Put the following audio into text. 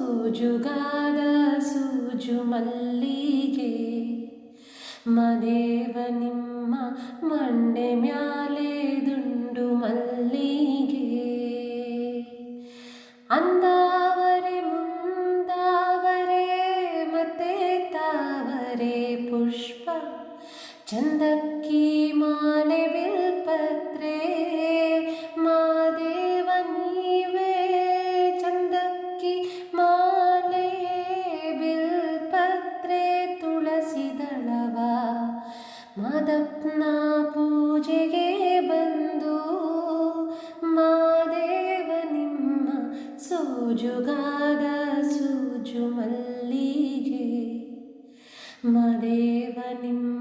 ಸೋಜುಗಾದ ಸೂಜು ಮಲ್ಲಿಗೆ ಮದೇವ ನಿಮ್ಮ ಮಂಡೆ ಮ್ಯಾಲೆ ದುಂಡು ಮಲ್ಲಿಗೆ ಅಂದಾವರೆ ಮುಂದಾವರೆ ಮತ್ತೆ ತಾವರೆ ಪುಷ್ಪ ಚಂದಕ್ಕಿ ಮಾಲೆ ಬಿಲ್ಪತ್ರೆ ಮಾದೇವ ನೀವೇ ಚಂದಕ್ಕಿ ಮಾಲೆ ಬಿಲ್ಪತ್ರೆ ತುಳಸಿ ದಳವ ಮಾದಪ್ಪನ ಪೂಜೆಗೆ ಬಂದು ಮಾದೇವ ನಿಮ್ಮ ಸೋಜುಗಾದ ಸೂಜು ಮಲ್ಲಿಗೆ ಮಾದೇವ ನಿಮ್ಮ